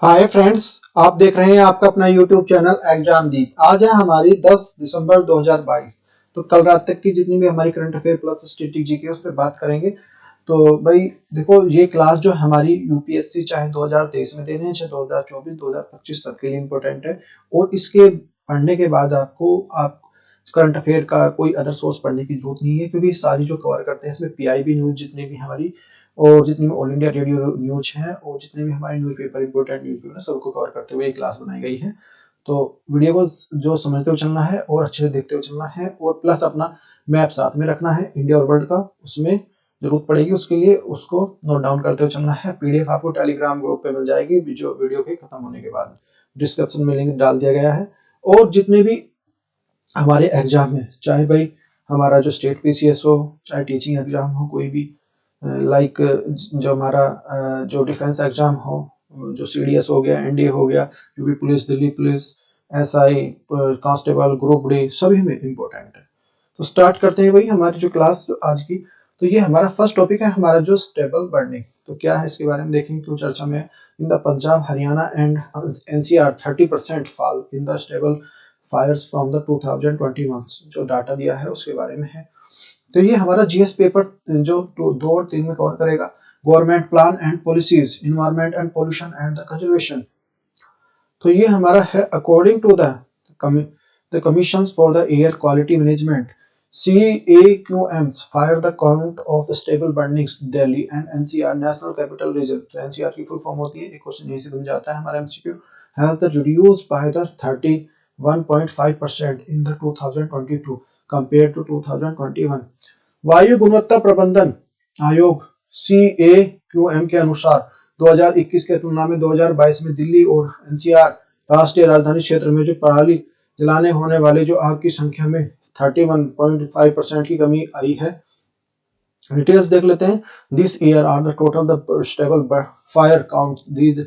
Hi friends, आप देख रहे हैं आपका अपना यूट्यूब चैनल एग्जाम दीप। आज है हमारी 10 दिसंबर 2022। तो कल रात तक की जितनी भी हमारी current affair plus static GK उस पर बात करेंगे। तो भाई देखो, ये क्लास जो हमारी यूपीएससी चाहे 2023 में दे रहे हैं चाहे 2024 2025 सबके लिए इम्पोर्टेंट है। और इसके पढ़ने के बाद आप करंट अफेयर का कोई अदर सोर्स पढ़ने की जरूरत नहीं है, क्योंकि सारी जो कवर करते हैं इसमें पीआईबी न्यूज जितनी भी हमारी और जितनी भी ऑल इंडिया रेडियो न्यूज है और जितने भी हमारे न्यूज़पेपर इंपोर्टेंट न्यूज़पेपर सबको कवर करते हुए ये क्लास बनाई गई है। तो वीडियो को जो समझते हुए चलना है और अच्छे से देखते हुए चलना है, और प्लस अपना मैप साथ में रखना है इंडिया और वर्ल्ड का, उसमें जरूरत पड़ेगी उसके लिए उसको नोट डाउन करते हुए चलना है। पीडीएफ आपको टेलीग्राम ग्रुप पे मिल जाएगी जो वीडियो के खत्म होने के बाद डिस्क्रिप्शन में लिंक डाल दिया गया है। और जितने भी हमारे एग्जाम है, चाहे भाई हमारा जो स्टेट पीसीएस हो चाहे टीचिंग एग्जाम हो, कोई भी लाइक जो हमारा जो डिफेंस एग्जाम हो, जो सीडीएस हो गया, एनडीए हो गया, UP police, Delhi police, SI, constable, group D, सभी में इम्पोर्टेंट है। तो स्टार्ट करते हैं भाई हमारी जो क्लास जो आज की। तो ये हमारा फर्स्ट टॉपिक है, हमारा जो स्टेबल बर्निंग। तो क्या है इसके बारे में देखेंगे, क्यों चर्चा में। In the Punjab Haryana and NCR 30% fall in the stubble fires from the 2021, जो डाटा दिया है उसके बारे में है। तो ये हमारा जीएस पेपर जो 2 और 3 में कवर करेगा। Government plan and policies, environment and pollution and the conservation. तो ये हमारा है according to the commissions for the air quality management, CAQMs fire the count of the stable burnings Delhi and NCR National Capital Region। तो NCR की full form होती है, एक question यही से बन जाता है हमारा MCQ। has the reduced by the 31.5% in the 2022 compared to 2021। वायु गुणवत्ता प्रबंधन आयोग CAQM के अनुसार 2021 के तुलना में 2022 में दिल्ली और एनसीआर राष्ट्रीय राजधानी क्षेत्र में जो पराली जलाने होने वाले जो आग की संख्या में 31.5% की कमी आई है। डिटेल्स देख लेते हैं। This year are the total the stubble fire count these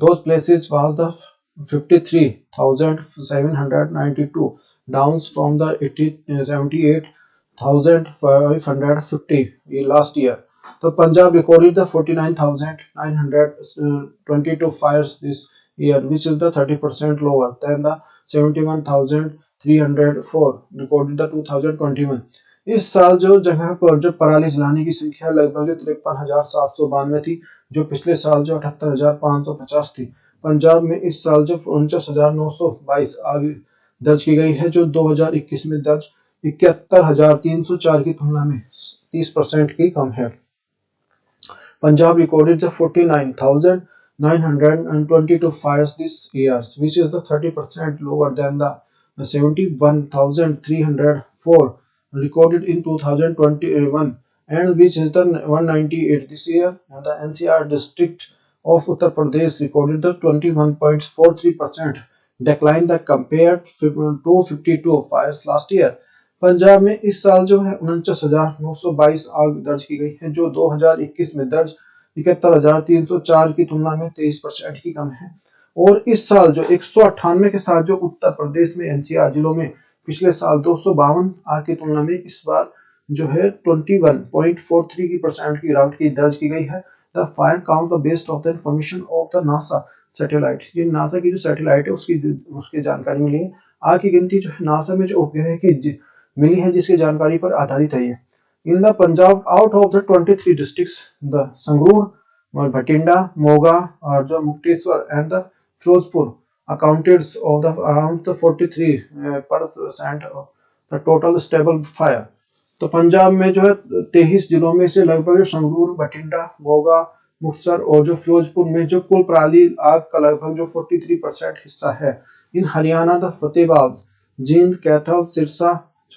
those places was the 53,792 down from the 78,550 last year. तो Punjab recorded the 49,922 fires this year, which is the 30% lower than the 71,304 recorded the 2021। इस साल जो जगह पर जो पराली जलाने की संख्या लगभग 53,792 थी, जो पिछले साल जो 78,550 थी। पंजाब में इस साल जो 49,922 आग दर्ज की गई है, जो 2021 में दर्ज 71,304 की तुलना में 30% की कम है। Punjab recorded the 49,922 fires this year, which is the 30% lower than the 71,304 recorded in 2021, and which is the 198 this year. And the NCR district of Uttar Pradesh recorded the 21.43% decline that compared to 52 fires last year। Punjab में इस साल जो है 49,922 आग दर्ज की गई है, जो 2021 में दर्ज 71,304 की तुलना में 23% की कम है। और इस साल जो 198 के साथ जो उत्तर प्रदेश में एनसीआर जिलों में पिछले साल 252 आग की तुलना में इस बार जो है 21.43% की गिरावट की दर्ज की गई है। The fire count the based of the information of the NASA satellite. ये नासा की जो सैटेलाइट है उसकी जानकारी मिली है। आग की गिनती जो है नासा में जो उपग्रह की मिली है, जिसकी जानकारी पर आधारित है ये। In the Punjab out of the 23 districts, the Sangrur, Bathinda, Moga और जो Mukteshwar and the Firozpur accounted of the around the 43% of the total stubble fire. तो पंजाब में जो है 23 जिलों में से लगभग संगरूर, भटिंडा, मोगा, मुक्तसर और जो फिरोजपुर में जो कुल पराली आग का लगभग जो 43% हिस्सा है। In Haryana the Fatehabad, Jind, Kaithal, Sirsa,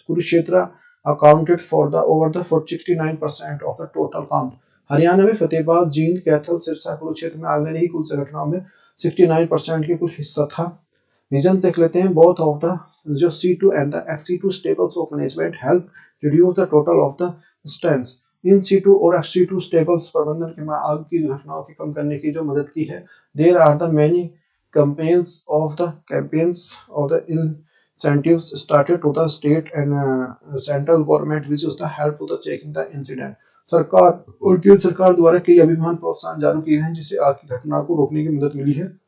Kurukshetra accounted for the over the 69% of the total count. Haryana में फतेहाबाद, जींद, कैथल, सिरसा, कुरुक्षेत्र में आग लगने की कुल घटनाओं में 69% की कुल हिस्सा था। रीजन देख लेते हैं। बोथ ऑफ द जो C2 and the XC2 stables of management help reduce the total of the strength. In C2 और XC2 स्टेबल्स प्रबंधन के आग की घटनाओं की कम करने की जो मदद की है। There are the many campaigns of the incentives started to the state and central government, which is the help to the checking the incident। सरकार और केंद्र सरकार द्वारा कई अभियान प्रोत्साहन जारी किए हैं, जिससे आग की घटना को रोकने की मदद मिली है।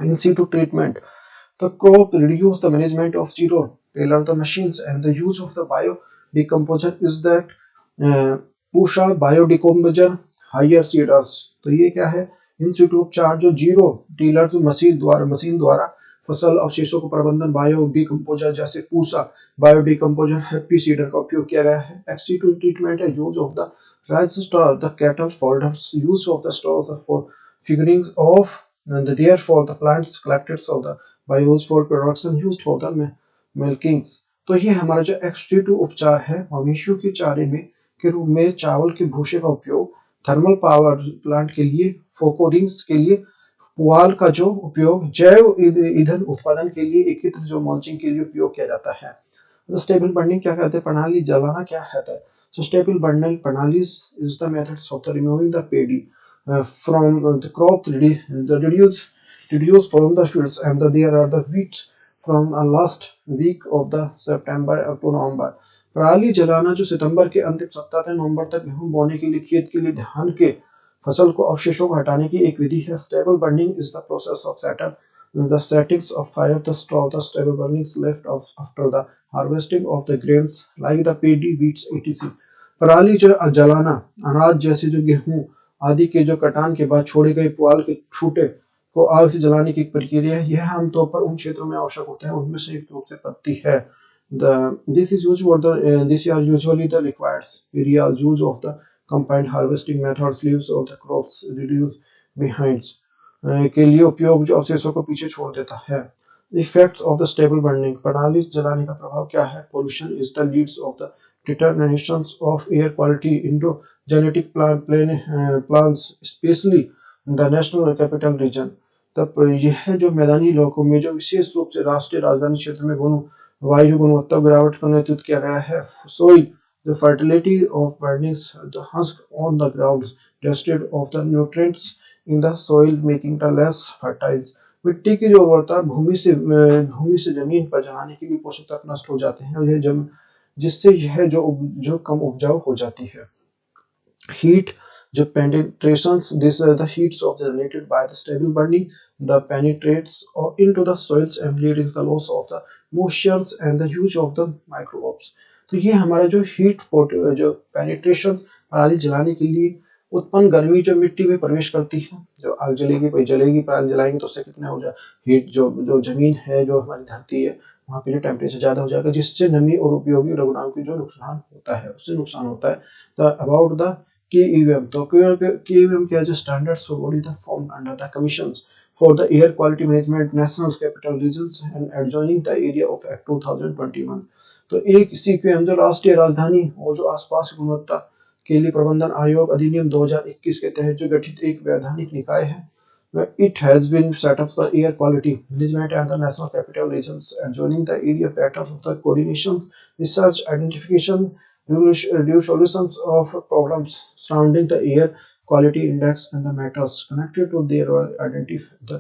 In situ treatment, the crop reduce the management of zero tailor the machines and the use of the bio decomposer is that Pusa biodecomposer higher seeders. तो ये क्या है, इन सिटू उपचार जो जीरो टीलर तो मशीन द्वारा फसल अवशेषों को प्रबंधन बायो डिकम्पोजर जैसे पूषा बायोडिकम्पोजर हैप्पी सीडर का उपयोग किया गया है। एक्सटीट्यू ट्रीटमेंट है use of the rice straw the cattle folders use of the straw for figuring of therefore the plants collected of the bios for production used for the milkings। तो ये हमारा जो एक्सटीट्यू उपचार है मवेशियों के चारे में के रूप में चावल के भूसे का उपयोग थर्मल पावर प्लांट के लिए फोकोरिंग्स के लिए पुआल का जो उपयोग जैव ईंधन उत्पादन के लिए एकत्र जो मल्चिंग के लिए उपयोग किया जाता है। स्टेबल बर्निंग क्या कहते हैं, प्रणाली जलाना क्या कहता है। So stable burning pranalis is the methods of the removing the paddy from the crop reduce from the fields and there are the wheat from last week of the September up to November। पराली जलाना जो सितंबर के अंतिम सप्ताह से नवंबर तक गेहूं बोने के लिए खेत के लिए धान के फसल को अवशेषों को हटाने की एक विधि है। Stable burning is the process of the settings of fire the straw the stable burnings left of after the harvesting of the grains like the paddy wheats etc। पराली जो जलाना अनाज जैसे जो गेहूं आदि के जो कटान के बाद छोड़े गए पुआल के छूटे को आग से जलाने की प्रक्रिया है। यह आमतौर पर उन क्षेत्रों में आवश्यक होता है उनमें से एक रूप से पत्ती है। This is used for the these are usually the required areas use of the combined harvesting methods leaves of the crops reduce behind के लिए उपयोग जो अवशेषों को पीछे छोड़ देता है। Effects of the stable burning प्रणाली जलाने का प्रभाव क्या है। Pollution is the leads of the determinations of air quality into genetic plans especially in the national capital region। तब यह जो मैदानी इलाकों में जो विशेष रूप से राष्ट्रीय राजधानी क्षेत्र में वायु गुणवत्ता गिरावट का नेतृत्व किया गया है। Soil the fertility of burnings the husk on the ground tested of the nutrients in the soil making the less fertile। मिट्टी की जो उर्वरता भूमि से जमीन पर जमाने के लिए पोषक तत्व नष्ट हो जाते हैं और यह जिससे यह जो कम उपजाऊ हो जाती है। Heat जो penetrations this the heats of generated by the stable burning the penetrates into the soils and leading the loss of the moisture and the use of the microbes। तो ये हमारा जो हीट जो पेनिट्रेशन पराली जलाने के लिए उत्पन्न गर्मी जो मिट्टी में प्रवेश करती है जो आग जलेगी पराली जलाएंगे तो उससे कितने हो जाए हीट जो जमीन है जो हमारी धरती है वहाँ पे जो टेम्परेचर ज़्यादा हो जाएगा जिससे नमी और उपयोगी लवणांक की जो नुकसान होता है उससे नुकसान होता है। तो अबाउट द KEM तो KEM क्या जो standards for body the form under the commissions for the air quality management national capital regions and adjoining the area of Act 2021। तो एक CQM जो राष्ट्रीय राजधानी और जो आसपास की गुणवत्ता के लिए प्रबंधन आयोग अधिनियम 2021 के तहत जो गठित एक वैधानिक निकाय है। It has been set up for air quality management and the national capital regions adjoining the area patterns of the coordination research identification resolutions of problems surrounding the air quality index and the matters connected to their identify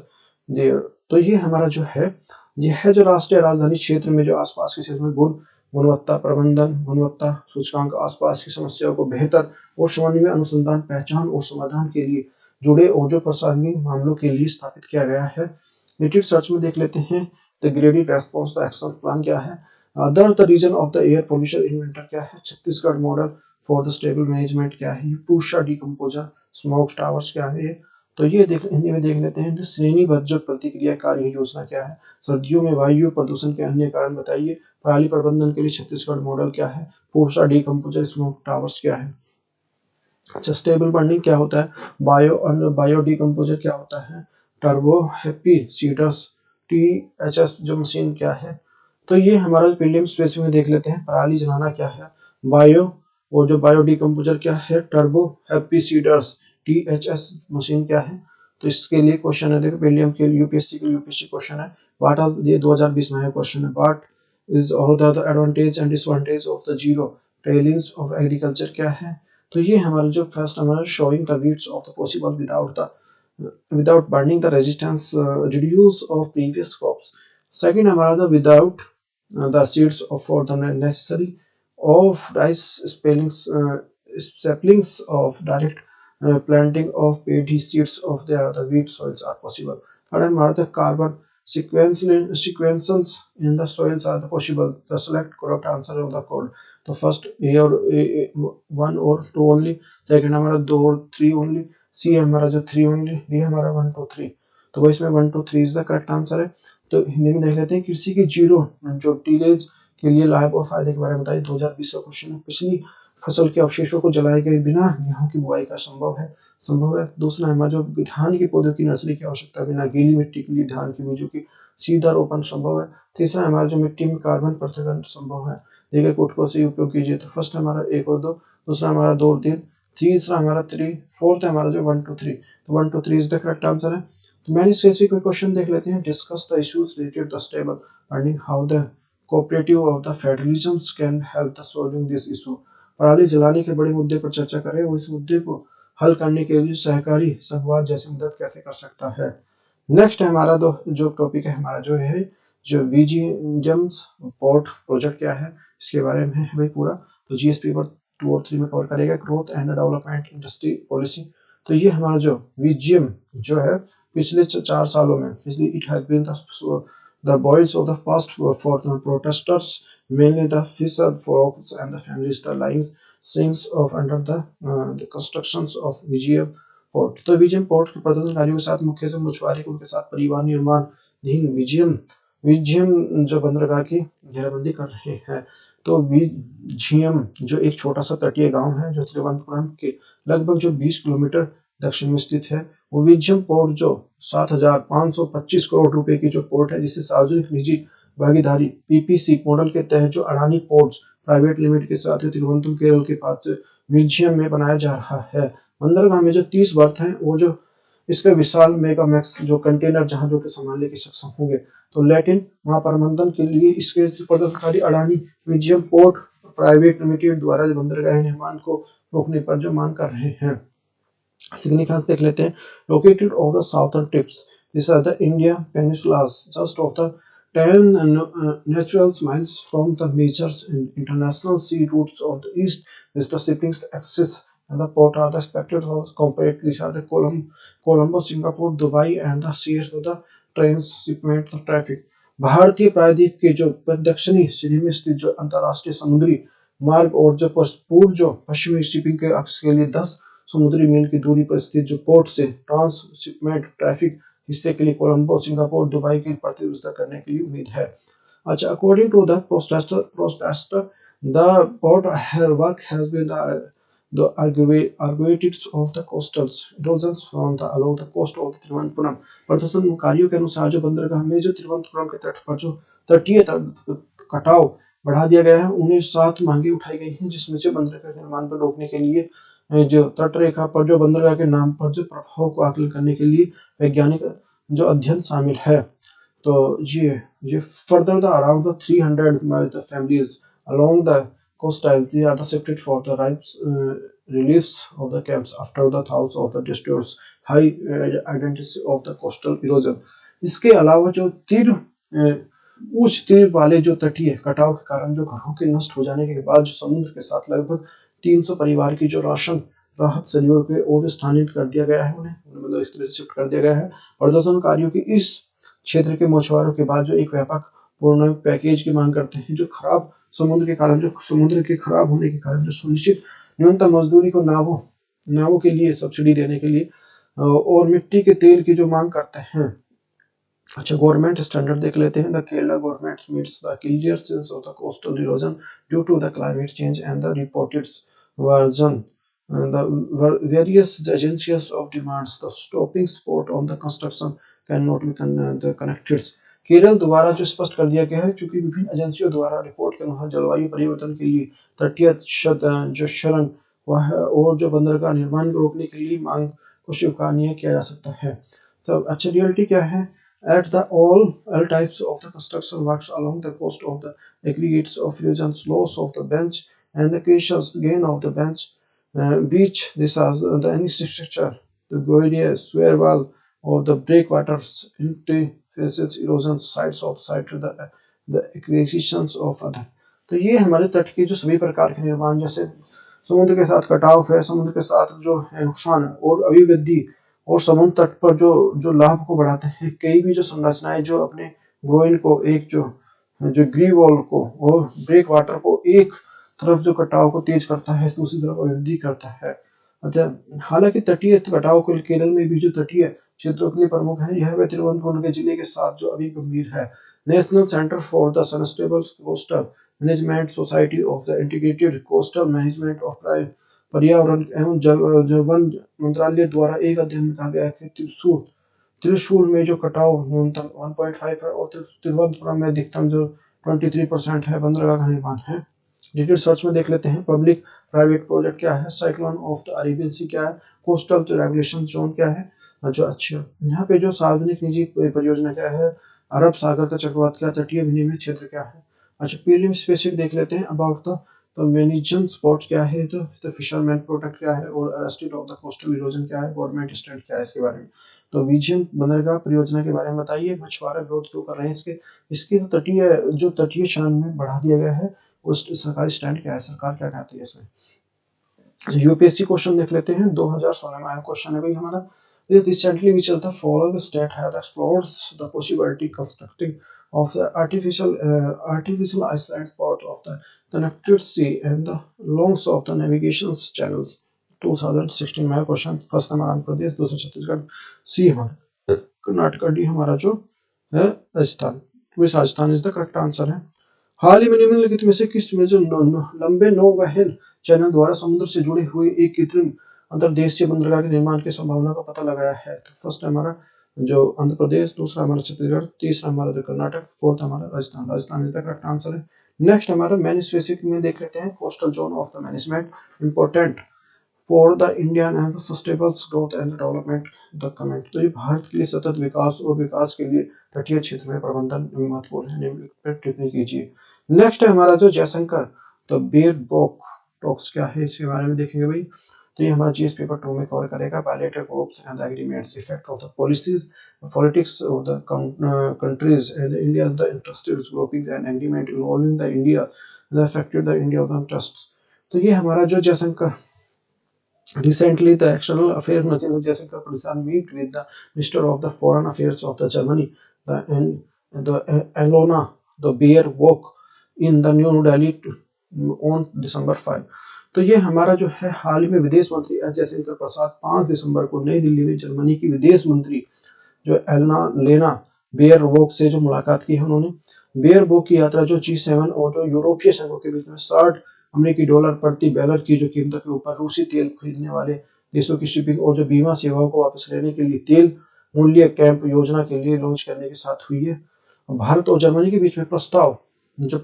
their। तो ये हमारा जो है यह जो राष्ट्रीय राजधानी क्षेत्र में जो आसपास के क्षेत्र में गुणवत्ता प्रबंधन गुणवत्ता सूचकांक आसपास की समस्याओं को बेहतर और समन्वय अनुसंधान पहचान और समाधान के लिए जुड़े और जो प्रासंगिक मामलों के लिए स्थापित किया गया है। रिलेटेड सर्च में देख लेते हैं the graded response the action plan क्या है। Other the region of the air pollution inventor क्या है। Chhattisgarh model for the stubble management क्या है। पूषा डिकम्पोजर स्मोक टावर्स क्या है। तो ये हिंदी में देख लेते हैं श्रेणीबद्ध जो प्रतिक्रिया कार्य योजना क्या है। सर्दियों में वायु प्रदूषण के अन्य कारण बताइए। पराली प्रबंधन के लिए छत्तीसगढ़ मॉडल क्या है। पूषा डिकम्पोजर स्मोक टावर्स क्या है। अच्छा स्टेबल बर्निंग क्या होता है। बायो डिकम्पोजर क्या होता है। टर्बो हैप्पी सीडर्स THS जो मशीन क्या है। तो ये हमारा प्रीलिम स्पेसिफिक में देख लेते हैं। पराली जलाना क्या है। बायो और जो बायो डिकम्पोजर क्या है। Turbo happy seeders THS machine क्या है। तो इसके लिए क्वेश्चन है देखो प्रीलिम के लिए यूपीएससी क्वेश्चन है। व्हाट आर ये 2020 में है क्वेश्चन है। What is all the advantage and disadvantage of the zero tellings of agriculture क्या है। तो ये हमारा जो फर्स्ट हमारा showing the weeds of the possible without burning the resistance reduce of previous crops। Second हमारा था without the seeds for the necessary of rice saplings of direct planting of paddy seeds of the wheat soils are possible। Third है हमारा carbon sequences in the soils are the possible. The select correct answer of the code. तो first A और one और to only, second हमारा दो और three only, सी हमारा जो थ्री ओनली, डी हमारा वन टू थ्री। तो वो इसमें one two three is the correct answer है। तो हिंदी में देख लेते हैं, कृषि की जीरो जो टीलेज के लिए लाभ और फायदे के बारे में बताइए। 2020 का क्वेश्चन है। पिछली फसल के अवशेषों को जलाए गए बिना गेहूं की बुआई का संभव है। दूसरा हमारा जो धान के पौधों की नर्सरी की आवश्यकता बिना गीली मिट्टी के लिए धान के बीजों की सीधा रोपण संभव है। तीसरा हमारा जो मिट्टी में कार्बन पृथक्करण संभव है। देखिए कोड को सही उपयोग कीजिए। तो फर्स्ट हमारा एक और दो, दूसरा हमारा दो और तीन, तीसरा हमारा थ्री, फोर्थ हमारा जो वन टू थ्री। तो one two three is the correct answer है। तो मैंने स्पेसिफिक क्वेश्चन देख लेते हैं। Discuss the issues related the stable earning, how the cooperative of the federalism can help the solving this issue. पराली जलाने के बड़े मुद्दे पर चर्चा करें और इस मुद्दे को हल करने के लिए सहकारी संघवाद जैसी मदद कैसे कर सकता है। नेक्स्ट है हमारा जो टॉपिक है हमारा जो है जो विजिजेम्स पोर्ट प्रोजेक्ट क्या है इसके बारे में है भाई पूरा। तो जीएसपी पर 2 और 3 में कवर करेगा। Growth and development industry policy. तो ये हमारा जो विजियम जो है पिछले 4 सालों में it has been the voice of the past for the protesters, mainly the fisher folks and the families, the lines sings of under the constructions of VGM port. तो विजयम पोर्ट के प्रदर्शनकारियों के साथ मुख्यतः मछुआरे उनके साथ परिवार निर्माणधीन विजयम जो बंदरगाह की घेराबंदी कर रहे हैं। तो विजयम जो एक छोटा सा तटीय गांव है जो तिरुवनंतपुरम के लगभग जो 20 किलोमीटर दक्षिण में स्थित है। वो विजयम पोर्ट जो 7,525 करोड़ रुपए की जो पोर्ट है जिसे सार्वजनिक निजी भागीदारी पीपीसी मॉडल के तहत जो अडानी पोर्ट्स प्राइवेट लिमिटेड के साथ तिरुवनंतपुरम केरल के पास विजयम में बनाया जा रहा है। बंदरगाह में जो 30 बर्थ हैं वो जो इसके विशाल मेगा मैक्स जो कंटेनर जहाजों के संभालने के सक्षम होंगे। तो लैटिन महाप्रबंधन के लिए इसके प्रदर्शनकारी Adani Vijayam port private limited द्वारा बंदरगाह निर्माण को रोकने पर जो मांग कर रहे हैं। सिग्निफिकेंस देख लेते हैं। Located off the southern tips this are the India peninsulas just off the 10 natural miles from the major international sea routes of the east is the shipping access and the port are the expected of compared these are the Colombo, Singapore, Dubai and the Suez for the transshipment of traffic। भारतीय प्रायद्वीप के जो दक्षिणी सीधी में स्थित जो अंतरराष्ट्रीय समुद्री मार्ग और जो पूर्व जो पश्चिमी शिपिंग के अक्ष के लिए 10 समुद्री मील की दूरी पर स्थित जो पोर्ट से ट्रांसशिपमेंट ट्रैफिक हिस्से के लिए कोलंबो, सिंगापुर, दुबई की प्रतियोगिता करने की उम्मीद है। अच्छा, according to the protester the port work has been the arguments of the coastal erosions from the along the coast of the Thiruvananthapuram. प्रदर्शनकारियों के अनुसार जो बंदरगाह में जो तिरुवनंतपुरम के तट पर जो तटीय कटाव बढ़ा दिया गया है उन्हें 7 मांगे उठाई गई हैं जिसमें से बंदरगाह के निर्माण पर रोकने के लिए जो तट रेखा पर जो बंदरगाह के नाम पर जो प्रभाव को आकलन करने के लिए वैज्ञानिक जो अध्ययन शामिल है। तो ये further the around the 300 miles the families along the coastlines they are shifted for the reliefs of the camps after the thaws of the destroyers high identity of the coastal erosion। इसके अलावा जो उच्च तीर वाले जो तटीय कटाव के कारण जो घरों के नष्ट हो जाने के बाद जो समुद्र के साथ लगभग 300 परिवार की जो राशन राहत सहयोग के और स्थानांतरित कर दिया गया है उन्हें मतलब इस तरह से शिफ्ट कर दिया गया है। प्रदर्शनकारियों की इस क्षेत्र के मछुआरों के बाद जो एक व्यापक पूर्ण पैकेज की मांग करते हैं जो खराब समुद्र के कारण जो समुद्र के खराब होने के कारण जो सुनिश्चित न्यूनतम मजदूरी को नावों के लिए सब्सिडी देने के लिए और मिट्टी के तेल की जो मांग करते हैं। अच्छा, गवर्नमेंट स्टैंडर्ड देख लेते हैं। The Kerala government meets the clear sense of the coastal erosion due to the climate change and the reported version the various agencies of demands the stopping support on the construction cannot be connected। Kerala द्वारा जो स्पष्ट कर दिया गया है चूंकि विभिन्न एजेंसियों द्वारा रिपोर्ट के अनुसार जलवायु परिवर्तन के लिए तटीय जो शरण और जो बंदरगाह निर्माण को रोकने के लिए मांग को स्वीकार नहीं किया जा सकता है। तो अच्छा, रियलिटी क्या है? At the all types of the construction works along the coast of the aggregates of erosions, loss of the bench and the creations gain of the beach, this is the any structure, the goidia, swell wall or the breakwaters interfaces erosion sites of site to the acquisitions of other। तो ये हमारे तट के जो सभी प्रकार के निर्माण जैसे समुद्र के साथ कटाव है, समुद्र के साथ जो है नुकसान और अभिवृद्धि और समुद्र तट पर जो जो लाभ को बढ़ाते हैं। कई भी जो संरचनाएं जो अपने ग्रोइन को एक जो जो ग्री वॉल को और ब्रेक वाटर को एक तरफ जो कटाव को तेज करता है, दूसरी तरफ वृद्धि करता है। हालांकि तटीय कटाव केरल में भी जो तटीय क्षेत्रों के लिए प्रमुख है, यह वे तिरुवनंतपुरम के जिले के साथ जो अभी गंभीर है। National centre for the sustainable coastal management society of the integrated coastal management of पर्यावरण एवं जल वन मंत्रालय द्वारा एक अध्ययन में कहा गया है कि त्रिशूल में जो कटाव न्यूनतम 1.5 है और तिरुवनंतपुरम में अधिकतम जो 23% है, बंदरगाह का निर्माण है। डिटेल सर्च में देख लेते हैं। पब्लिक प्राइवेट प्रोजेक्ट क्या है, साइक्लोन ऑफ द अरेबियन सी क्या है, कोस्टल रेगुलेशन जोन क्या है, जो अच्छा यहाँ पे जो सार्वजनिक निजी परियोजना क्या है, अरब सागर का चक्रवात क्या, तटीय विनिमय क्षेत्र क्या है। अच्छा प्रीलिम स्पेसिफिक देख लेते हैं। अबाउट द मैनेजन स्पॉट क्या है, तो फिशरमैन प्रोटेक्ट क्या है, और arrested of the coastal erosion क्या है, गवर्नमेंट स्टैंड क्या है इसके बारे में। तो विजन बंदरगाह परियोजना के बारे में बताइए, मछुआरा विरोध क्यों कर रहे हैं इसके तो तटीय क्षरण में बढ़ा दिया गया है, और सरकारी स्टैंड क्या है, सरकार क्या कहती है इसमें। यूपीएससी क्वेश्चन देख लेते हैं। 2016 में आया क्वेश्चन है भाई हमारा, recently which of the following state has explored the possibility constructing of the artificial island part of the connected sea and the longs of the navigation channels। 2016 में क्वेश्चन। फर्स्ट हमारा आंध्र प्रदेश, दूसरा छत्तीसगढ़, सी हमारा कर्नाटक, डी हमारा जो है Rajasthan. Rajasthan is the correct answer है। हाल ही में निम्नलिखित में से किस में जो लंबे नौवहन चैनल द्वारा समुद्र से जुड़े हुए एक कृत्रिम अंतर्देशीय बंदरगाह के निर्माण की संभावना का पता लगाया है। तो फर्स्ट हमारा जो आंध्र प्रदेश, दूसरा हमारा छत्तीसगढ़, तीसरा हमारा जो कर्नाटक, फोर्थ हमारा Rajasthan. Rajasthan is the correct answer है। नेक्स्ट हमारा मैनी स्पेसिफिक में देख लेते हैं। Coastal zone of the management important for the Indian and sustainable growth and development the comment. तो ये भारत के लिए सतत विकास और विकास के लिए तटीय क्षेत्र में प्रबंधन महत्वपूर्ण है, निम्नलिखित पर टिप्पणी कीजिए। नेक्स्ट है हमारा जो जयशंकर, तो बेयरबोक टॉक्स क्या है इसके बारे में देखेंगे भाई। तो ये हमारा जीएस पेपर 2 में कवर करेगा। Bilateral groups and agreements, effect of the policies politics of the countries and India the interested grouping and agreement involving the India that affected the India of the interests। तो ये हमारा जो Jaishankar recently the external affairs minister Jayashankar Prasad meet with the minister of the foreign affairs of the Germany the Alona the Baerbock in the New Delhi on December 5। तो ये हमारा जो है हाल ही में विदेश मंत्री एस जयशंकर प्रसाद 5 दिसंबर को नई दिल्ली में जर्मनी की विदेश मंत्री जो लेना बेयरबोक से जो मुलाकात की है उन्होंने। बेयरबोक की यात्रा जो G7 और जो यूरोपीय संघों के बीच में 60 अमेरिकी डॉलर प्रति बैरल की जो कीमतों के ऊपर रूसी तेल खरीदने वाले देशों की शिपिंग और जो बीमा सेवाओं को वापस लेने के लिए तेल मूल्य कैंप योजना के लिए लॉन्च करने के साथ हुई है। भारत और जर्मनी के बीच में प्रस्ताव जो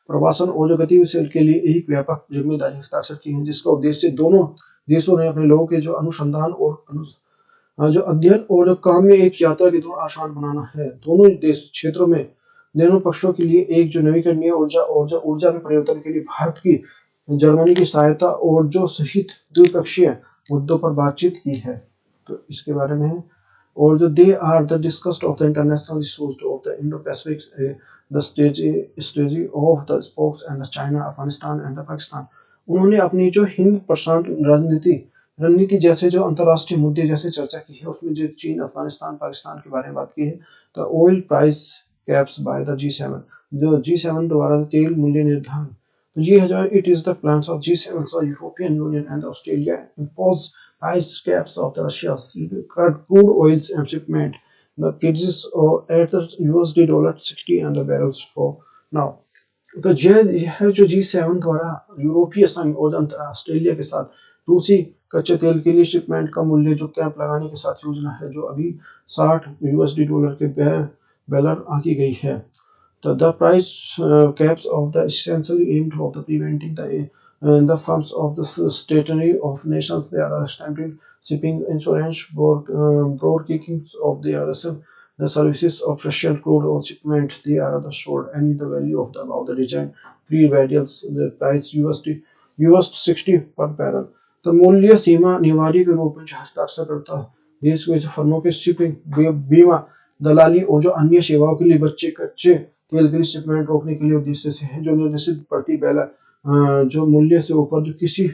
प्रवासन और जो गतिविधि के लिए एक व्यापक जिम्मेदारी हस्ताक्षर की है, जिसका उद्देश्य दोनों देशों ने अपने लोगों के जो अनुसंधान और जो अध्ययन और जो काम में एक यात्रा के दौरान आसान बनाना है। दोनों देश क्षेत्रों में दोनों पक्षों के लिए एक जो नवीकरणीय ऊर्जा में परिवर्तन के लिए भारत की जर्मनी की सहायता और जो सहित द्विपक्षीय मुद्दों पर बातचीत की है। तो इसके बारे में है। और जो they are the discussed of the international issues of the Indo Pacific the strategy of the spokes and the China Afghanistan and the Pakistan. उन्होंने अपनी जो हिंद प्रशांत रणनीति जैसे जो अंतर्राष्ट्रीय मुद्दे जैसे चर्चा की है, उसमें जो चीन, अफगानिस्तान, पाकिस्तान के बारे में बात की है। तो oil price caps by the G7, जो G7 द्वारा तेल मूल्य निर्धारण। तो ये है जो it is the plans of G7 so European union and Australia impose price caps of the Russia's crude oils and shipment the prices at the $60 and the barrels for now। तो यह जो G7 द्वारा यूरोपीय संघ और Australia के साथ रूसी कच्चे तेल के लिए शिपमेंट का मूल्य जो कैप लगाने के साथ योजना है, जो अभी $60 के बैरल आकी गई है। तो the price caps of the essentially aimed of the preventing the firms of the stationery of nations they are stamping shipping insurance broadcasting of the services of Russian crude oil shipment they are the short and the value of the above the design pre-varials the price $60 per barrel। तो मूल्य सीमा अनिवार्य के रूप में हस्ताक्षर करता देश के फर्मों के शिपिंग बीमा दलाली और जो अन्य सेवाओं के लिए कच्चे तेल के लिए शिपमेंट रोकने के लिए उद्देश्य से है, जो निर्देशित प्रति बैरल जो मूल्य से ऊपर जो किसी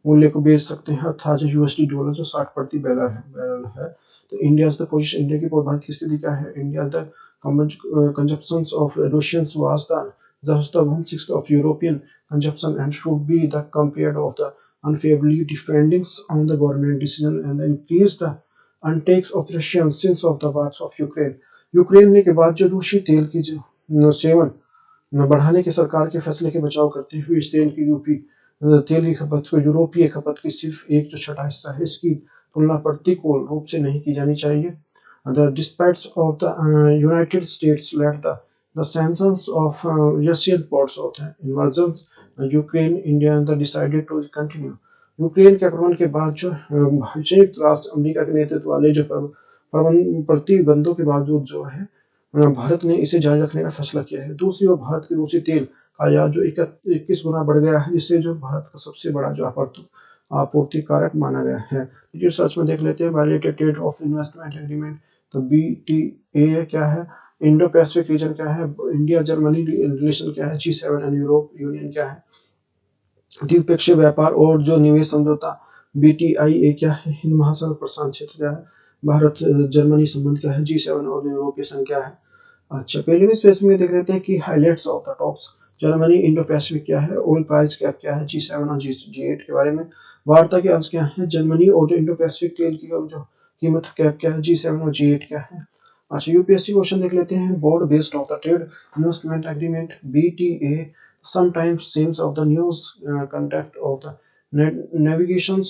मूल्य को बेच सकते हैं, अर्थात जो यूएसडी डॉलर जो 60 प्रति बैरल है। तो इंडिया की पोजीशन, इंडिया की भारत की स्थिति क्या है? India the consumption of Russians was the just the 1/6 of European consumption and should be the compared of the unfavorably depending on the government decision and increase the untakes of Russians since of the wars of Ukraine। Ukraine के बाद जो रूसी तेल की जो seven बढ़ाने के सरकार के फैसले के बचाव करते हुए इस तेल की खपत को यूरोपीय खपत की सिर्फ एक जो छठा हिस्सा है, इसकी तुलना प्रतिकूल रूप से नहीं की जानी चाहिए। The dispatch of the United States led the sanctions of Russian ports of the invasions Ukraine, India and the decided to continue। Ukraine के आक्रमण के बाद जो संयुक्त राष्ट्र अमेरिका के नेतृत्व वाले जो प्रतिबंधों के बावजूद जो है भारत ने इसे जारी रखने का फैसला किया है। दूसरी ओर भारत के रूसी तेल का आयात जो 21 गुना बढ़ गया है, जिससे जो भारत का सबसे बड़ा जो आपूर्ति कारक माना गया है। रिसर्च में देख लेते हैं bilateral trade off investment agreement. तो BTA क्या है? इंडो पैसिफिक रीजन क्या है? इंडिया जर्मनी रिलेशन क्या है? G7 एंड यूरोप यूनियन क्या है? द्विपक्षीय व्यापार और जो निवेश समझौता BTIA क्या है? हिंद महासागर प्रशांत क्षेत्र क्या है? भारत जर्मनी संबंध क्या है? G7 और यूरोपीय संघ क्या है? अच्छा, पहले स्पेस में देख लेते हैं कि highlights of the talks. Germany Indo Pacific क्या है? ऑयल प्राइस कैप क्या है? G7 और G8 के बारे में। वार्ता के अंश क्या है? जर्मनी और जो इंडो पैसिफिक तेल की जो कीमत कैप क्या है? G7 और G8 क्या है? अच्छा, यूपीएससी क्वेश्चन देख लेते हैं। Board based of the trade investment agreement BTA sometimes seems of the news contact of the navigations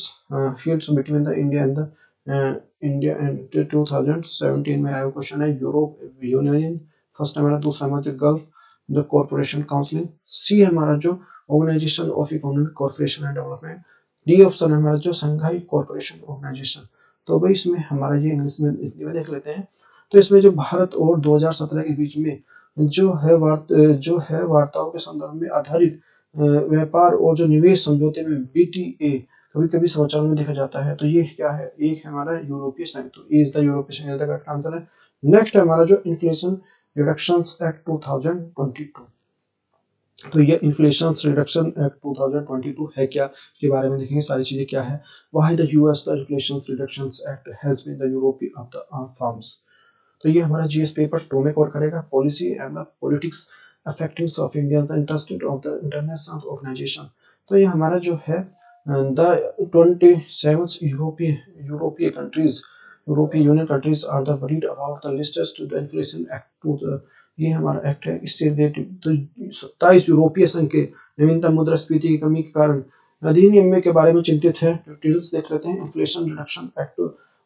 fields between the India and 2017 में आया क्वेश्चन है। यूरोप यूनियन फर्स्ट हमारा, दूसरा हमारा gulf the corporation counselling, C हमारा जो organisation of economic corporation and development, D option हमारा जो संघाई कॉर्पोरेशन ऑर्गेनाइजेशन। तो भाई इसमें हमारा ये इंग्लिश में देख लेते हैं। तो इसमें जो भारत और 2017 के बीच में जो है वार्ताओं के संदर्भ में आधारित व्यापार और जो निवेश समझौते में BTA कभी कभी समाचार में देखा जाता है। तो ये क्या है? एक है हमारा यूरोपीय संघ। तो इज द यूरोपीय संघ का करेक्ट आंसर है। नेक्स्ट है हमारा जो इन्फ्लेशन रिडक्शंस एक्ट 2022। तो ये इन्फ्लेशन रिडक्शन एक्ट 2022 है क्या, के बारे में देखेंगे सारी चीजें क्या है। Why the US the inflation reduction act has been the European of the firms. तो ये हमारा जीएस पेपर 2 में कवर करेगा। Policy and the politics affecting of India the interest of the international organisation. तो ये हमारा जो है द 27 यूरोपीय कंट्रीज, यूरोपीय union countries are the worried about the latest the inflation act to the, ये हमारा एक्ट है इससे रिलेटेड। तो 27 यूरोपीय संघ के नवीनतम मुद्रास्फीति की कमी के कारण अधिनियम के बारे में चिंतित है। डिटेल्स देख लेते हैं। Inflation reduction act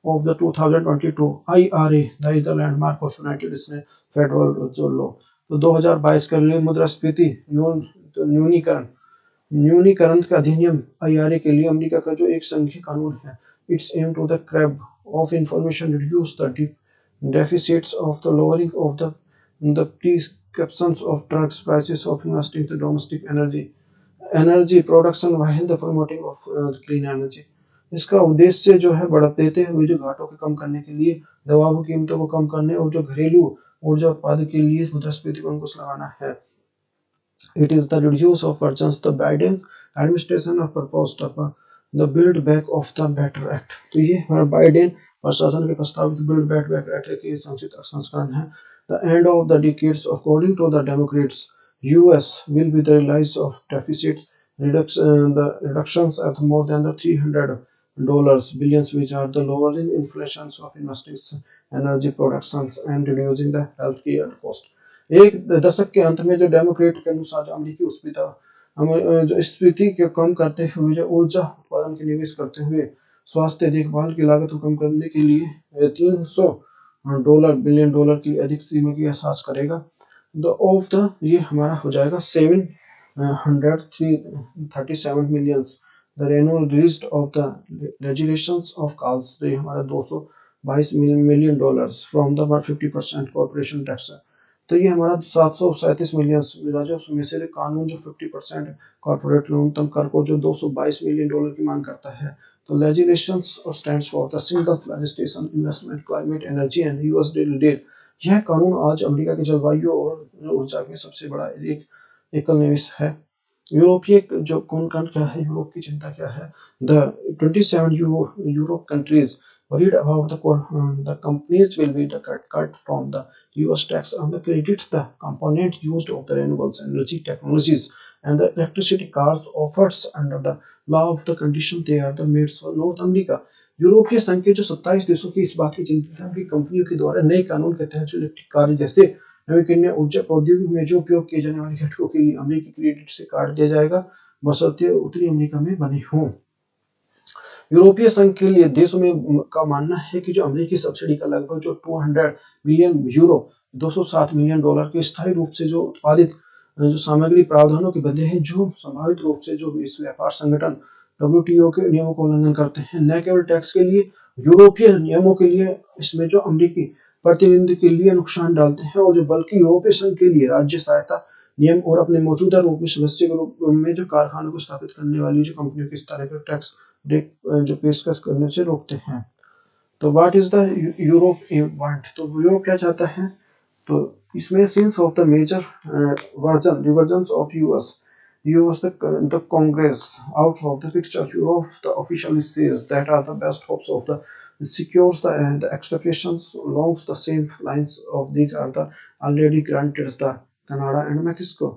of the 2022 IRA that is the landmark of United States federal law। तो 2022 के लिए मुद्रास्फीति न्यूनीकरण का अधिनियम IRA के लिए अमेरिका का जो एक संघीय कानून है। It's aim to the crab of information reduce the deficits of the lowering of the prescriptions of drugs prices of investing the domestic energy production while the promoting of clean energy। इसका उद्देश्य जो है बढ़ा देते हुए जो घाटों को कम करने के लिए, दवाओं की कीमतों को कम करने और जो घरेलू ऊर्जा उत्पादन के लिए मुद्रास्फीति को अंकुश लगाना है। It is the reduce of versions the Biden's administration of proposed the Build Back of the Better Act। तो ये हमारा बाइडेन प्रशासन के प्रस्तावित बिल्ड बैक बेटर एक्ट के संक्षिप्त संस्करण है। The end of the decades according to the Democrats US will be the rise of deficit reductions at more than the $300 billions which are the lowering inflations of investing energy productions and reducing the healthcare cost। एक दशक के अंत में जो Democrat के अनुसार जो अमेरिकी जो स्फीति को कम करते हुए जो ऊर्जा उत्पादन के निवेश करते हुए स्वास्थ्य देखभाल की लागत को कम करने के लिए $300 बिलियन की अधिक सीमा की एहसास करेगा। ऑफ द ये हमारा हो जाएगा 737 million the renewal release of the resolutions of calls. तो ये हमारा $222 million from the 50% corporation tax. तो ये हमारा 737 मिलियन मिला उसमें से कानून जो 50% कॉर्पोरेट न्यूनतम कर को जो $222 मिलियन की मांग करता है। तो legislations stands for the single legislation investment climate energy and US deal. यह कानून आज अमेरिका की जलवायु और ऊर्जा में सबसे बड़ा एक एकल निवेश है। यूरोपीय जो कौन क्या है, यूरोप की चिंता क्या है? The 27 Europe countries worried about the companies will be the cut from the US tax on the credits, the component used of the renewables energy technologies and the electricity cars offers under the law of the condition they are the made for North America। यूरोपीय संघ के जो 27 देशों की इस बात की चिंता है कि कंपनियों के द्वारा नए कानून के तहत जो इलेक्ट्रिक कार जैसे नवीकरणीय ऊर्जा प्रौद्योगिकी में जो उपयोग किए जाने वाले घटकों के लिए अमेरिकी क्रेडिट से काट दिया जाएगा, बशर्ते उत्तरी अमेरिका में बने हों। यूरोपीय संघ के लिए देशों में का मानना है कि जो अमेरिकी सब्सिडी का लगभग जो 200 मिलियन यूरो $207 मिलियन के स्थायी रूप से जो उत्पादित जो सामग्री प्रावधानों के बदले हैं, जो संभावित रूप से जो विश्व व्यापार संगठन WTO के नियमों का उल्लंघन करते हैं, न केवल टैक्स के लिए यूरोपीय नियमों के लिए इसमें जो अमेरिकी प्रतिनिधि के लिए नुकसान डालते हैं, और जो बल्कि यूरोपीय संघ के लिए राज्य सहायता नियम और अपने मौजूदा रूप में सदस्य के रूप में जो कारखानों को स्थापित करने वाली जो कंपनियों के इस तरह के टैक्स जो पेशकश करने से रोकते हैं। तो what is the Europe want, तो यूरोप क्या चाहता है? तो इसमें since of the major reversions of US the Congress out of the picture, Europe the officially says that are the best hopes of the secures the expectations along the same lines of these are the already granted the Canada and Mexico.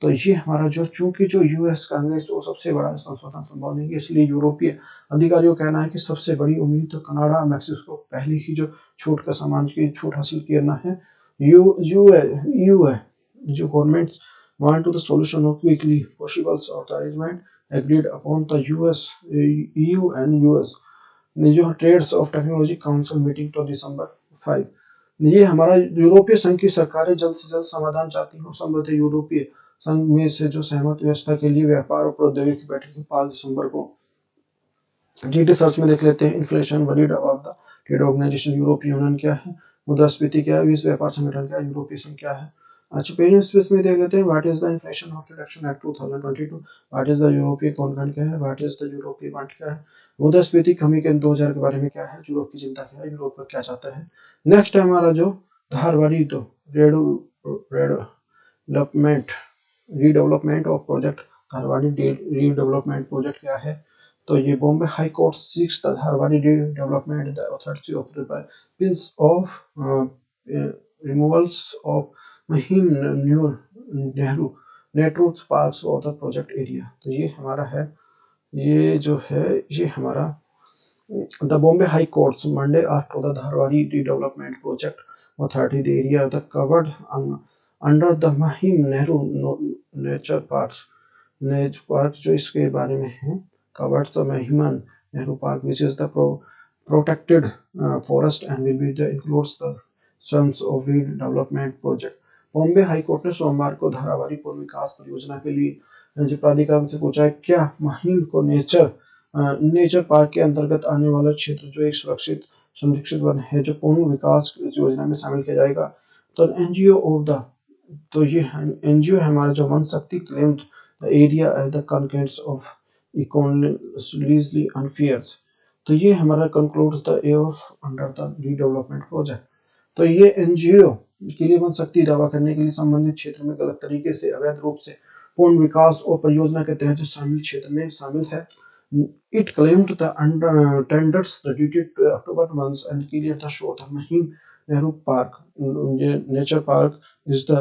तो ये हमारा जो चूंकि जो US Congress वो सबसे बड़ा संशोधन संभव नहीं है, इसलिए यूरोपीय अधिकारियों का कहना है कि सबसे बड़ी उम्मीद तो कनाडा और मैक्सिको पहले ही जो छूट का सामान की छूट हासिल करना है। यू है जो governments want to the solution of quickly possible authorization agreed upon the US EU and US जो trades of technology council meeting तो दिसंबर 5। ये हमारा यूरोपीय संघ की सरकारें जल्द से जल्द समाधान चाहती हैं संबंधित यूरोपीय संघ में से जो सहमत व्यवस्था के लिए व्यापार और प्रौद्योगिकी बैठक 5 दिसंबर को। जीडी सर्च में देख लेते हैं inflation worried about the trade organisation, यूरोपीय यूनियन क्या है, मुद्रास्फीति क्या है, विश्व व्यापार संगठन क्या है, यूरोपीय संघ क्या है। अच्छा पेरिस स्पेस में देख लेते हैं what is the inflation of reduction act 2022, what is the यूरोपीय कॉन्वेंट क्या है, व्हाट इज द यूरोपीय फंड क्या है, मुद्रास्फीति कमी के 2000 के बारे में क्या है, यूरोप की चिंता क्या है, यूरोप का क्या चाहता है। नेक्स्ट है हमारा जो धारवाड़ी तो development redevelopment of project, Dharavi redevelopment project क्या है। तो ये Bombay high court seeks the Dharavi redevelopment the authority of bills of removals of Mahim Nehru Nehru parks of the project area. तो ये हमारा है, ये जो है ये हमारा the Bombay high courts Monday after the Dharavi redevelopment project authority the area the covered under the Mahim Nehru nature park जो इसके बारे में है, covered the Mahiman Nehru park which is the protected forest and will be the includes the sums of redevelopment project। Bombay high court ने सोमवार को धारावाड़ी पूर्ण विकास परियोजना के लिए जो प्राधिकरण से पूछा है क्या महिम को नेचर पार्क के अंतर्गत आने वाला क्षेत्र जो एक सुरक्षित संरक्षित वन है जो पूर्ण विकास योजना में शामिल किया जाएगा। तो एनजीओ ऑफ द, तो ये एनजीओ है हमारा जो Van Shakti claimed the area at the contents of economically unfairs. तो ये हमारा concludes the of under the redevelopment project. तो ये एनजीओ के लिए वन शक्ति दावा करने के लिए संबंधित क्षेत्र में गलत तरीके से अवैध रूप से पूर्ण विकास और परियोजना के तहत जो शामिल क्षेत्र में शामिल है। It claimed the tenders the dated October months and cleared the shore the Mahim Nehru Park nature park is the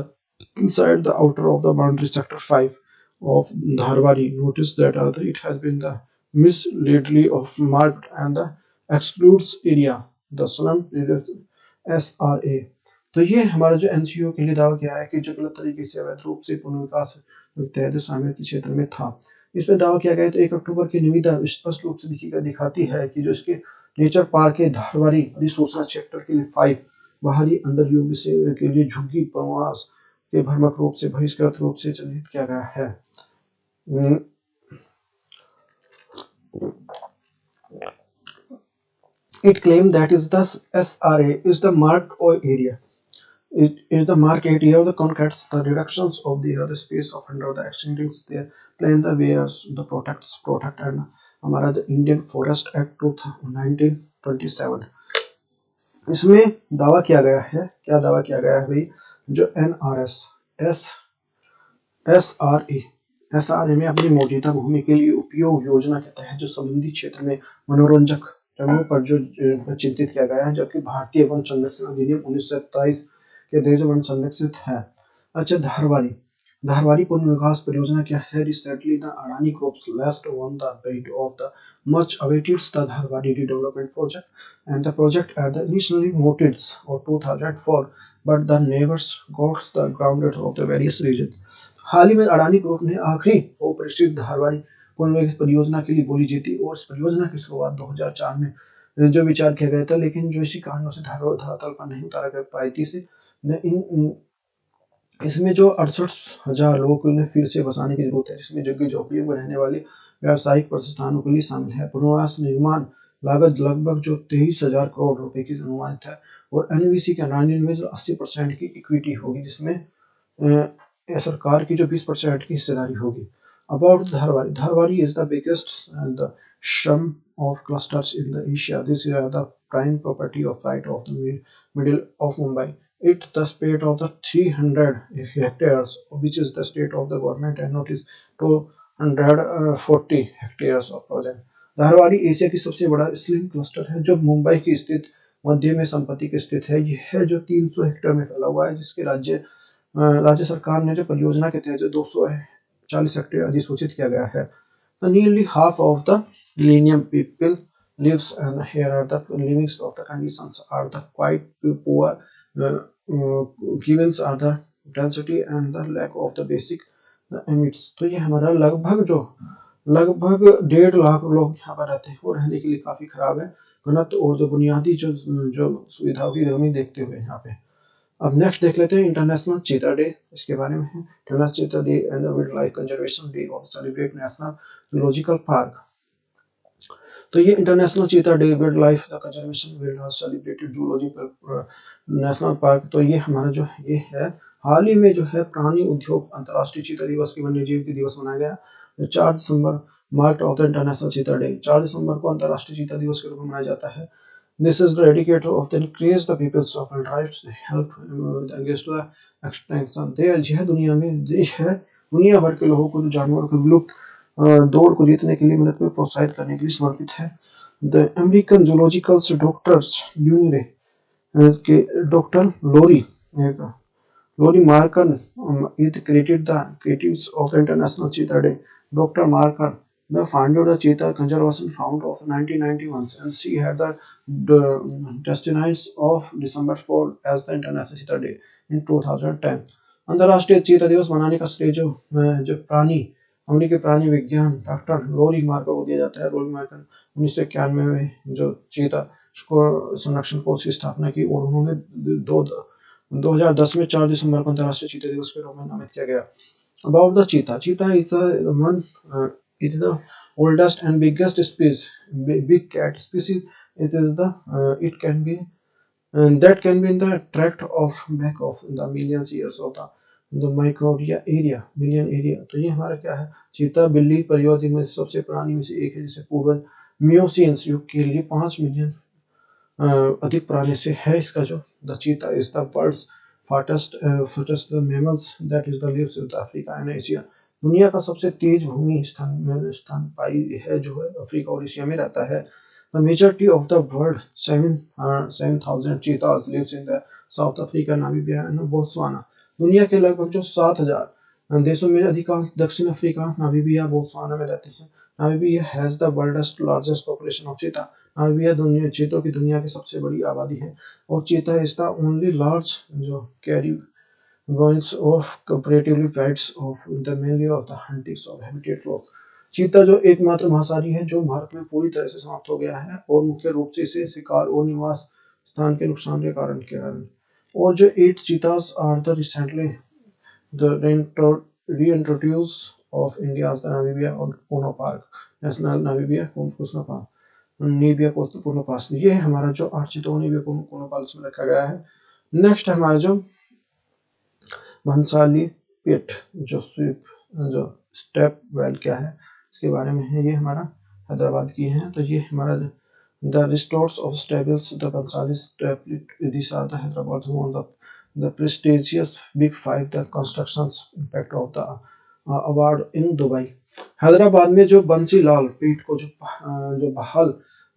inside the outer of the boundary sector 5 of Dharwadi। Notice that it has been the misleadingly of marked and the excludes area the slum SRA। तो ये हमारा जो NCO के लिए दावा किया है कि जो गलत तरीके से अवैध रूप से पुनः विकास तहत शामिल के क्षेत्र में था। इसमें दावा किया गया तो 1 अक्टूबर की निविदा स्पष्ट रूप से दिखाती है कि जो इसके नेचर पार्क के धारवाड़ी अधिसूचना चैप्टर के लिए 5 बाहरी अंदर युग से के लिए झुग्गी प्रवास के भ्रमक रूप से बहिष्कृत रूप से चिन्हित किया गया है। It claimed that is the SRA is the marked area. It is the mark area of the concretes the reductions of the other space of under the extendings there plan the wares the protect and हमारा the Indian Forest Act 1927। इसमें दावा किया गया है, क्या दावा किया गया है भाई, जो NRS SRA SRA में अपनी मौजूदा भूमि के लिए उपयोग योजना के तहत जो संबंधित क्षेत्र में मनोरंजक रंगों पर जो चिंतित किया गया है, जबकि भारतीय वन संरक्षण अधिनियम 1927 के तहत वन संरक्षित है। अच्छा, धारवारी धारवारी पुनर्विकास परियोजना क्या है? Recently, the Adani Group's last won the bid of the much awaited the Dharwadi redevelopment project, and the project had initially noted for 2004, but the neighbors got the grounded of the various regions. हाल ही में Adani group ने आखिरी बहुप्रसिद्ध धारवाड़ी पुनर्विकास परियोजना के लिए बोली जीती और इस परियोजना की शुरुआत 2004 में जो विचार किया गया था, लेकिन जो इसी कारणों से धरातल पर नहीं उतारा जा पाई थी। इसमें जो 68,000 लोगों को इन्हें फिर से बसाने की जरूरत है, जिसमें झुग्गी झोपड़ियों में रहने वाले व्यावसायिक प्रतिष्ठानों के लिए शामिल है। पुनर्वास निर्माण लागत लगभग जो 23,000 करोड़ रुपए की अनुमानित है और एनवीसी के अनुमान में जो 80% की इक्विटी होगी, जिसमें सरकार की जो 20% की हिस्सेदारी होगी। About Dharwadi, Dharwadi is the biggest and the sum of clusters in the Asia. This is the prime property of right of the middle of Mumbai. It's the state of the 300 hectares, which is the state of the government, and notice 240 hectares of project. Dharwadi Asia की सबसे बड़ा slim cluster है जो मुंबई की स्थित मध्य में संपत्ति के स्थित है। यह है जो 300 हेक्टेयर में फैला हुआ है, जिसके राज्य सरकार ने जो परियोजना के तहत जो 240 हेक्टेयर अधिसूचित किया गया है। Nearly half of the millennium people lives and here are the livings of the conditions are the quite poor. Givens are the density and the lack of the basic emits. तो ये हमारा लगभग 1.5 लाख लोग यहाँ पर रहते हैं और रहने के लिए काफी खराब है घनत्व और जो बुनियादी जो सुविधाओं की कमी देखते हुए यहाँ पे। अब नेक्स्ट देख लेते हैं इंटरनेशनल चीता डे, इसके बारे में है। इंटरनेशनल चीता day and the wild life conservation day of celebrate national zoological park. तो ये इंटरनेशनल चीता day wild life conservation wild celebrated zoological national park. तो ये हमारा जो ये है हाल ही में जो है प्राणी उद्योग अंतर्राष्ट्रीय चीता दिवस की वन्य जीव की दिवस मनाया गया। 4 दिसंबर मार्क ऑफ द इंटरनेशनल चीता डे। 4 दिसंबर को अंतर्राष्ट्रीय चीता दिवस के रूप में मनाया जाता है। This is the indicator of the increase the people's of rights help against the extinction. यह दुनिया में देश है दुनिया भर के लोगों को जो जानवरों के विलुप्त दौड़ को जीतने के लिए मदद में प्रोत्साहित करने के लिए समर्पित है। The American zoological doctors यूनिरे के doctor Lori Markan it created the creatives of the International Cheetah Day. Dr. Markern the founded the Cheetah Conservation Fund of 1991 and she had the destinies of December 4 as the International Cheetah Day in 2010. अंतर्राष्ट्रीय चीता दिवस मनाने का श्रेय जो अमेरिकी प्राणी विज्ञान डॉक्टर लोरी मार्कर को दिया जाता है। लोरी मार्कर 1991 में जो चीता संरक्षण कोष की स्थापना की और उन्होंने 2010 में 4 दिसंबर को अंतर्राष्ट्रीय चीता दिवस के रूप में नामित किया गया। About the cheetah, cheetah is it is the oldest and biggest species, big cat species. It is it can be that can be in the tract of back of the millions years of the microria area, million area. तो ये हमारा क्या है? चीता बिल्ली प्रजाति में सबसे पुरानी में से एक है, जिसे पूर्वज मियोसीन युग के लिए 5 मिलियन अधिक पुराने से है। इसका जो the cheetah is the world's fastest mammals that is the lives in Africa and Asia. दुनिया का सबसे तेज भूमि स्तनपायी है जो है अफ्रीका और एशिया में रहता है। The majority of the world 7,000 cheetahs lives in the South Africa, Namibia and Botswana. दुनिया के लगभग जो 7,000 देशों में अधिकांश दक्षिण अफ्रीका, नामीबिया, बोत्सवाना में रहते हैं। Namibia has the world's largest population of cheetah. Namibia चीतों की दुनिया की सबसे बड़ी आबादी है और cheetah is the only large जो carry goings of comparatively rights of the mainly of the huntings of habitat loss. चीता जो एकमात्र महासारी है जो भारत में पूरी तरह से समाप्त हो गया है और मुख्य रूप से इसे शिकार और निवास स्थान के नुकसान के कारण और जो 8 cheetahs are the recently the reintroduce of India's Namibia और Pono Park नेशनल नामीबिया पूर्ण पास। ये हमारा जो 8 चीतों पूर्ण पास में रखा गया है। नेक्स्ट हमारा जो भंसाली पिट जो स्टेप वेल क्या है इसके बारे में है। ये हमारा हैदराबाद की है। तो ये हमारा the restores of stables the Bhansali step this are the Hyderabad won the prestigious Big Five the constructions impact of the award in Dubai. Hyderabad में जो बंसी लाल पेट को जो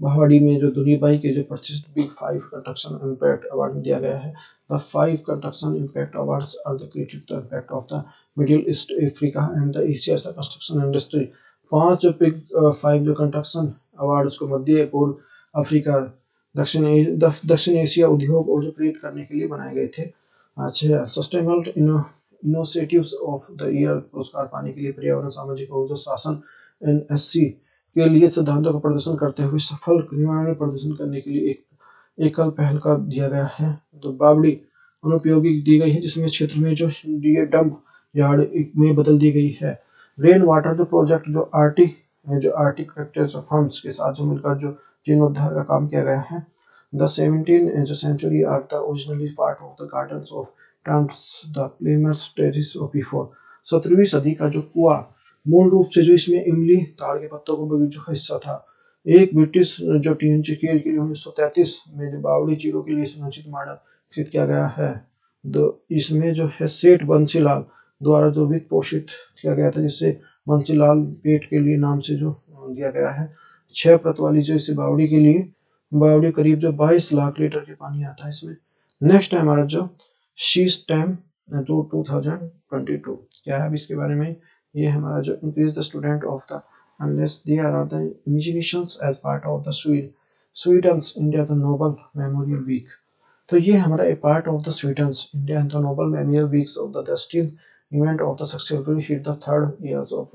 बहाड़ी में जो दुबई के जो प्रतिष्ठित बिग 5 कंस्ट्रक्शन इम्पैक्ट अवार्ड दिया गया है। The 5 construction impact awards are the created the impact of the Middle East Africa and the Asia construction industry. 5 जो बिग 5 जो कंस्ट्रक्शन अवार्ड उसको मध्य पूर्व अफ्रीका दक्षिण एशिया उद्योग और जो प्रेरित करने के लिए बनाए गए थे। अच्छा, sustainable innovatives of the year पुरस्कार पाने के लिए पर्यावरण सामाजिक और जो शासन एनएससी के लिए सिद्धांतों का प्रदर्शन करते हुए सफल पर्यावरण प्रदर्शन करने के लिए एक एकल पहल का दिया गया है। तो बावड़ी अनुपयोगी दी गई है जिसमें क्षेत्र में जो डंप यार्ड में बदल दी गई है। रेन वाटर जो प्रोजेक्ट जो आर्किटेक्चर फर्म्स के साथ जो मिलकर जो जीर्णोद्धार का काम किया गया है। The 17th century are the originally part of the gardens of Trumps the Plymouth Terrace of before। 17वीं सदी का जो कुआ मूल रूप से जो इसमें इमली ताड़ के पत्तों को बगीचों का हिस्सा था। एक ब्रिटिश जो टीएनजी के लिए 1933 में जो बावड़ी चीरों के लिए सुनिश्चित मॉडल विकसित किया गया है। इसमें जो है सेठ बंसीलाल द्वारा जो वित्त पोषित किया गया था जिसे बंसीलाल पेट के लिए नाम से जो दिया गया है। 6 प्रत वाली जो इसे बावड़ी करीब जो 22 लाख लीटर के पानी आता है इसमें। नेक्स्ट है हमारा जो शी स्टेम 2022 क्या है अब इसके बारे में। ये हमारा जो increase the student of the unless they are the imaginations as part of the Swedens India the Nobel memorial week. तो ये हमारा a part of the Swedens India the Nobel memorial weeks of the destined event of the successful hit the 3rd years of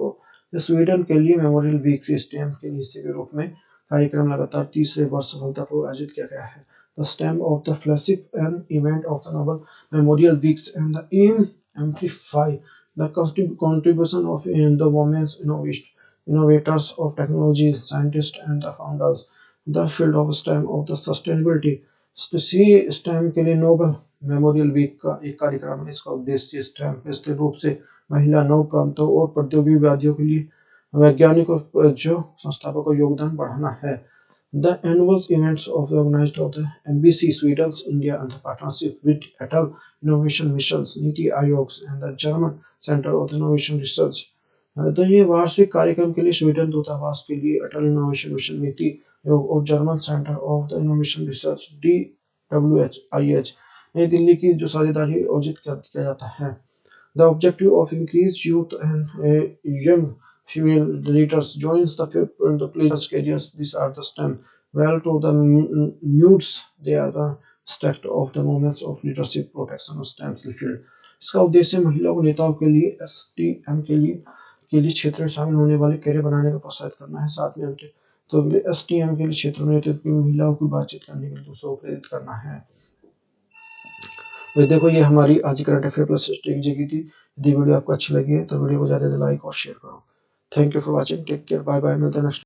Sweden के लिए memorial week stem के हिस्से के रूप में कार्यक्रम लगातार तीसरे वर्ष सफलतापूर्वक आयोजित किया गया है। The stem of the flagship event of the Nobel Memorial Weeks and the aim amplify the contribution of the women's innovators of technology, scientists and the founders the field of STEM of the sustainability। STEM के लिए Nobel memorial week का एक कार्यक्रम है। इसका उद्देश्य STEM विस्तृत रूप से महिला नव प्रांतों और प्रौद्योगिकी के लिए वैज्ञानिकों जो संस्थापकों का योगदान बढ़ाना है। The annual events of the organized of the MBC Sweden's India and the partnership with Atal Innovation Missions, Niti Aayog and the German Center of the Innovation Research। तो ये वार्षिक कार्यक्रम के लिए स्वीडन दूतावास के लिए अटल इनोवेशन मिशन नीति आयोग और German centre of the innovation research DWIH नई दिल्ली की जो साझेदारी आयोजित किया जाता है। The objective of increased youth and young female leaders joins the players careers. These are the STEM well to the nudes. They are the stack of the moments of leadership protection of STEM field। इसका उद्देश्य महिला को नेताओं के लिए STEM के लिए क्षेत्र में शामिल होने वाले कैरियर बनाने को प्रोत्साहित करना है। साथ में तो STEM के लिए क्षेत्र में नेतृत्व की महिलाओं की बातचीत करने के लिए दूसरों को प्रेरित करना है। देखो ये हमारी आज की करंट अफेयर प्लस स्ट्रेटजी की थी। यदि वीडियो आपको अच्छी लगी है तो वीडियो को ज़्यादा लाइक और शेयर करो। Thank you for watching, take care, bye bye, मिलते हैं नेक्स्ट